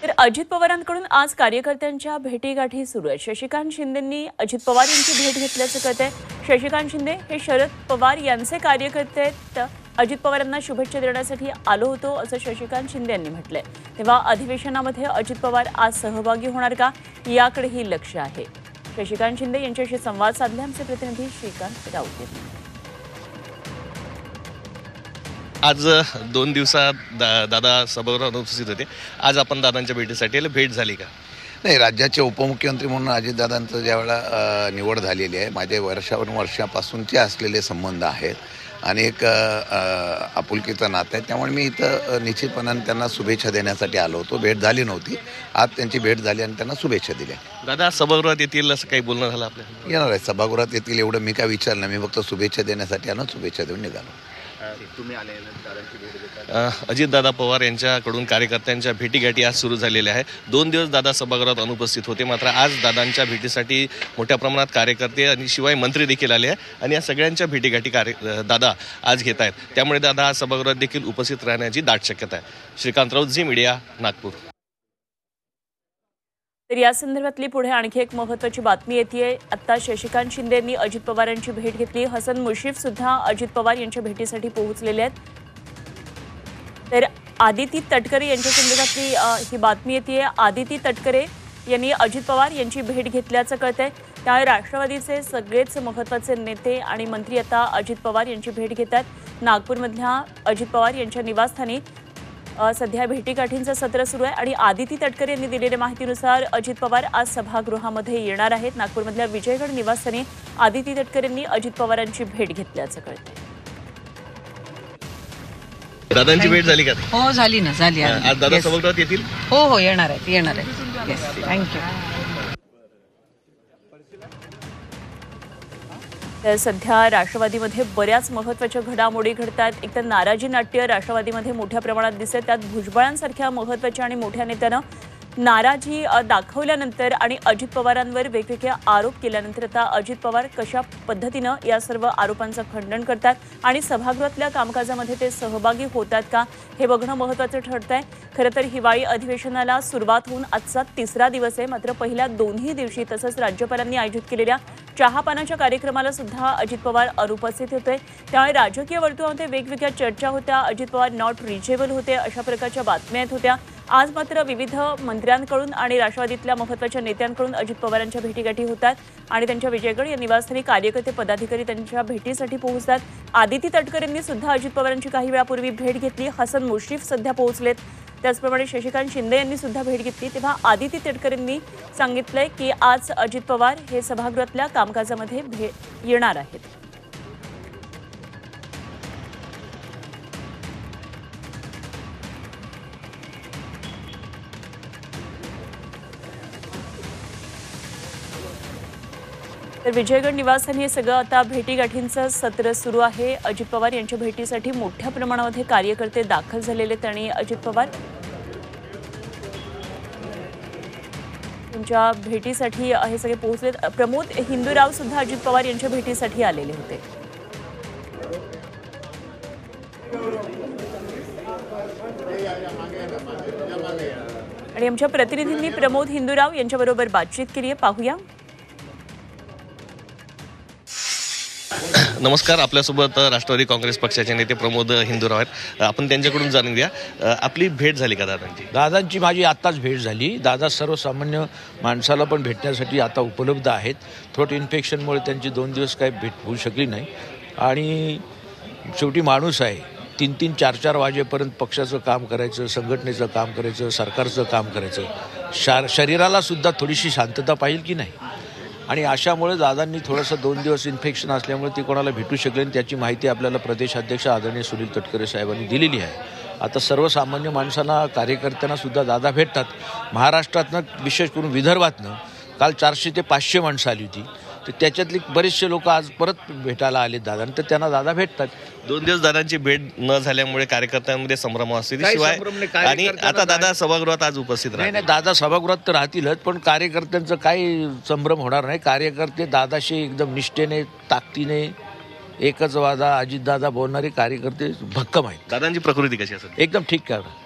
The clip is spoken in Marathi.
तर अजित पवारांकडून आज कार्यकर्त्यांच्या भेटीगाठी सुरू आहेत। शशिकांत शिंदेंनी अजित पवार यांची भेट घेतल्याचं कळतंय। शशिकांत शिंदे हे शरद पवार यांचे कार्यकर्ते आहेत। अजित पवारांना शुभेच्छा देण्यासाठी आलो होतो असं शशिकांत शिंदे यांनी म्हटलंय। तेव्हा अधिवेशनामध्ये अजित पवार आज सहभागी होणार का याकडेही लक्ष आहे। शशिकांत शिंदे यांच्याशी संवाद साधले आमचे प्रतिनिधी श्रीकांत राऊत यांनी। आज 2 दिवसात दादा सभागृहात उपस्थित होते। आज आपण दादांच्या भेटीसाठी भेट झाली का? नाही, राज्याचे उपमुख्यमंत्री म्हणून अजितदादांचं ज्यावेळेला निवड झालेली आहे, माझे वर्षापासूनचे असलेले संबंध आहेत आणि एक आपुलकीचं नातं आहे। त्यामुळे मी इथं निश्चितपणाने त्यांना शुभेच्छा देण्यासाठी आलो होतो। भेट झाली नव्हती, आज त्यांची भेट झाली आणि त्यांना शुभेच्छा दिल्या। दादा सभागृहात येतील असं काही बोलणं झालं आपल्याला? येणार आहे, सभागृहात येतील एवढं मी काय विचारलं, मी फक्त शुभेच्छा देण्यासाठी आलो, शुभेच्छा देऊन निघालो। तुम्ही आले दादांची भेट घेता? अजितदादा पवार यांच्याकडून कार्यकर्त्यांच्या भेटीगाठी आज सुरू झालेल्या आहे। 2 दिवस दादा सभागृहात अनुपस्थित होते, मात्र आज दादांच्या भेटीसाठी मोठ्या प्रमाणात कार्यकर्ते आणि शिवाय मंत्री देखील आले आहे आणि या सगळ्यांच्या भेटीगाठी दादा आज घेत आहेत। त्यामुळे दादा आज सभागृहात देखील उपस्थित राहण्याची दाट शक्यता आहे। श्रीकांत राऊत, झी मीडिया, नागपूर। तर या संदर्भातली पुढे आणखी एक महत्त्वाची बातमी येते। आता शशिकांत शिंदे यांनी अजित पवारांची भेट घेतली। हसन मुश्रीफ सुद्धा अजित पवार यांच्या भेटीसाठी पोहोचलेले आहेत। तर आदिती तटकरे यांच्या संदर्भातली ही बातमी येते। आदिती तटकरे यांनी अजित पवार यांची भेट घेतल्याचं कळतंय। त्यामुळे राष्ट्रवादीचे सगळेच महत्त्वाचे नेते आणि मंत्री आता अजित पवार यांची भेट घेतात। नागपूरमधल्या अजित पवार यांच्या निवासस्थानी सध्या भेटीगाठींचं सत्र सुरू आहे आणि आदिती तटकरे यांनी दिलेल्या माहितीनुसार अजित पवार आज सभागृहामध्ये येणार आहेत। नागपूरमधल्या विजयगड निवासस्थानी आदिती तटकरे यांनी अजित पवारांची भेट घेतल्याचं कळतंय। दादांची भेट झाली का? हो, झाली ना, झाली। आज दादा सभागृहात येतील? हो, येणार आहेत। थँक्यू। तर सध्या राष्ट्रवादीमध्ये बऱ्याच महत्त्वाच्या घडामोडी घडतात। एकतर नाराजी नाट्य राष्ट्रवादीमध्ये मोठ्या प्रमाणात दिसते। त्यात भुजबळांसारख्या महत्त्वाच्या आणि मोठ्या नेत्यानं नाराजी दाखवल्यानंतर आणि अजित पवारांवर वेगवेगळे आरोप केल्यानंतर आता अजित पवार कशा पद्धतीनं या सर्व आरोपांचं खंडन करतात आणि सभागृहातल्या कामकाजामध्ये ते सहभागी होतात का हे बघणं महत्त्वाचं ठरतंय। खरं तर हिवाळी अधिवेशनाला सुरुवात होऊन आजचा 3रा दिवस आहे, मात्र पहिल्या 2ही दिवशी तसंच राज्यपालांनी आयोजित केलेल्या चहापानाच्या कार्यक्रमाला सुद्धा अजित पवार अनुपस्थित होते। त्यामुळे राजकीय वर्तुळामध्ये वेगवेगळ्या चर्चा होत्या। अजित पवार नॉट रिचेबल होते अशा प्रकारच्या बातम्या येत होत्या। आज मात्र विविध मंत्र्यांकडून आणि राष्ट्रवादीतल्या महत्त्वाच्या नेत्यांकडून अजित पवारांच्या भेटीगाठी होतात आणि त्यांच्या विजयगड या निवासस्थानी कार्यकर्ते पदाधिकारी त्यांच्या भेटीसाठी पोहोचतात। आदिती तटकरे यांनी सुद्धा अजित पवारांची काही वेळापूर्वी भेट घेतली। हसन मुश्रीफ सध्या पोहोचलेत। त्याचप्रमाणे शशिकांत शिंदे यांनी सुद्धा भेट घेतली। तेव्हा आदिती तटकरे यांनी सांगितलंय की आज अजित पवार हे सभागृहातल्या कामकाजामध्ये येणार आहेत। तर विजयगड निवासस्थानी हे सगळं आता भेटीगाठींचं सत्र सुरू आहे। अजित पवार यांच्या भेटीसाठी मोठ्या प्रमाणामध्ये कार्यकर्ते दाखल झालेले आहेत आणि अजित पवार यांच्या भेटीसाठी हे सगळे पोहोचलेत। प्रमोद हिंदूराव सुद्धा अजित पवार यांच्या भेटीसाठी आलेले होते। आणि आमच्या प्रतिनिधींनी प्रमोद हिंदूराव यांच्याबरोबर बातचीत केली आहे, पाहूया। नमस्कार, आपल्यासोबत राष्ट्रवादी काँग्रेस पक्षाचे नेते प्रमोद हिंदूराव आहेत। आपण त्यांच्याकडून जाणून घ्या, आपली भेट झाली का दादांची? दादांची माझी आत्ताच भेट झाली। दादा सर्वसामान्य माणसाला पण भेटण्यासाठी आता उपलब्ध आहेत। थ्रोट इन्फेक्शनमुळे त्यांची 2 दिवस काही भेट होऊ शकली नाही आणि शेवटी माणूस आहे, 3-3, 4-4 वाजेपर्यंत पक्षाचं काम करायचं, संघटनेचं काम करायचं, सरकारचं काम करायचं। शरीराला सुद्धा थोडीशी शांतता पाहिजे की नाही, आणि अशामुळे दादांनी थोडंसं 2 दिवस इन्फेक्शन असल्यामुळे ती कोणाला भेटू शकले आणि त्याची माहिती आपल्याला प्रदेशाध्यक्ष आदरणीय सुनील तटकरे साहेबांनी दिलेली आहे। आता सर्वसामान्य माणसांना, कार्यकर्त्यांना सुद्धा दादा भेटतात। महाराष्ट्रातनं, विशेष करून विदर्भातनं काल 400 ते 500 माणसं आली होती, तर त्याच्यातली बरेचसे लोक आज परत भेटायला आले दादांना, तर त्यांना दादा भेटतात। 2 दिवस दादांची भेट न झाल्यामुळे कार्यकर्त्यांमध्ये संभ्रम असतील शिवाय, आणि आता दादा सभागृहात आज उपस्थित राहतील। नाही, दादा सभागृहात तर राहतीलच, पण कार्यकर्त्यांचं काही संभ्रम होणार नाही। कार्यकर्ते दादाशी एकदम निष्ठेने, ताकदीने, एकच वादा अजितदादा बोलणारे कार्यकर्ते भक्कम आहेत। दादांची प्रकृती कशी असेल? एकदम ठीक आहे।